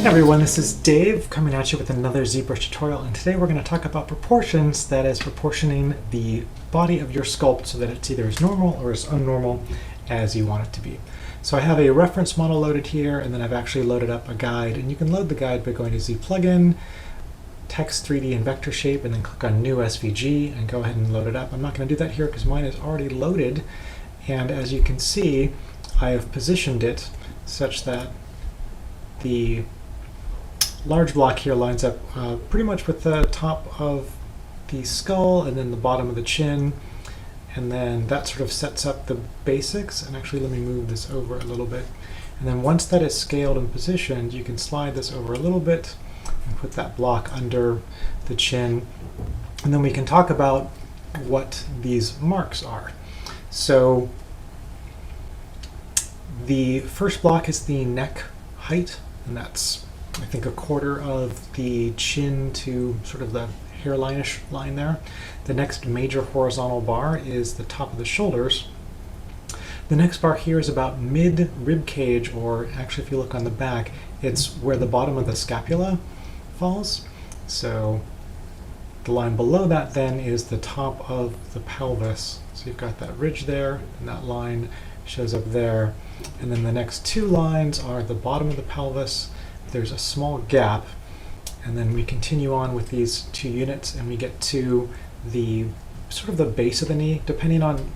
Hey everyone, this is Dave coming at you with another ZBrush tutorial, and today we're going to talk about proportions, that is proportioning the body of your sculpt so that it's either as normal or as unnormal as you want it to be. So I have a reference model loaded here, and then I've actually loaded up a guide, and you can load the guide by going to Z Plugin, Text 3D and Vector Shape, and then click on New SVG and go ahead and load it up. I'm not going to do that here because mine is already loaded, and as you can see I have positioned it such that the large block here lines up pretty much with the top of the skull and then the bottom of the chin, and then that sort of sets up the basics. And actually let me move this over a little bit, and then once that is scaled and positioned you can slide this over a little bit and put that block under the chin, and then we can talk about what these marks are. So the first block is the neck height, and that's I think a quarter of the chin to sort of the hairline-ish line there. The next major horizontal bar is the top of the shoulders. The next bar here is about mid rib cage, or actually if you look on the back, it's where the bottom of the scapula falls. So the line below that then is the top of the pelvis. So you've got that ridge there, and that line shows up there. And then the next two lines are the bottom of the pelvis. There's a small gap, and then we continue on with these two units and we get to the sort of the base of the knee. Depending on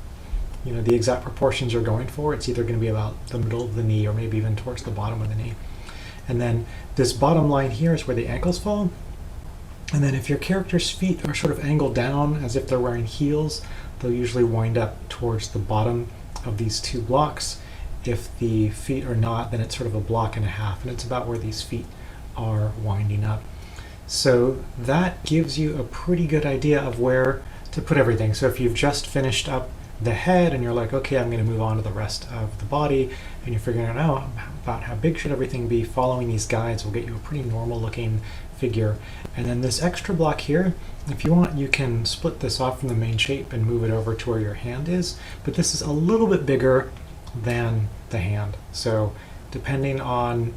the exact proportions you're going for, it's either going to be about the middle of the knee or maybe even towards the bottom of the knee. And then this bottom line here is where the ankles fall. And then if your character's feet are sort of angled down as if they're wearing heels, they'll usually wind up towards the bottom of these two blocks. If the feet are not, then it's sort of a block and a half, and it's about where these feet are winding up. So that gives you a pretty good idea of where to put everything. So if you've just finished up the head and you're like, okay, I'm going to move on to the rest of the body, and you're figuring out about how big should everything be, following these guides will get you a pretty normal looking figure. And then this extra block here, if you want, you can split this off from the main shape and move it over to where your hand is, but this is a little bit bigger than the hand. So depending on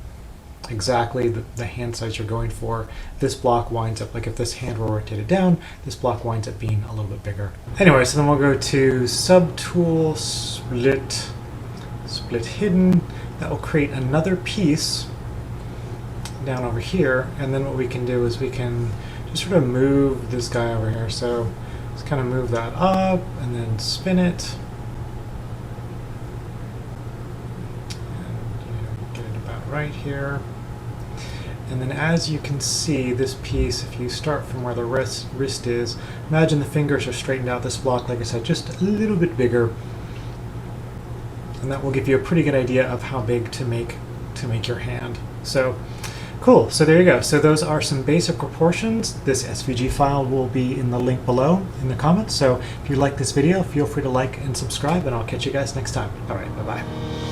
exactly the hand size you're going for, this block winds up, like if this hand were rotated down, this block winds up being a little bit bigger. Anyway, so then we'll go to Subtool, Split Hidden. That will create another piece down over here, and then what we can do is we can just sort of move this guy over here. So let's kind of move that up and then spin it. Right here, and then as you can see, this piece, if you start from where the wrist is, imagine the fingers are straightened out. This block, like I said, just a little bit bigger, and that will give you a pretty good idea of how big to make your hand. So cool. So there you go. So those are some basic proportions. This SVG file will be in the link below in the comments. So if you like this video, feel free to like and subscribe, and I'll catch you guys next time. All right, bye bye.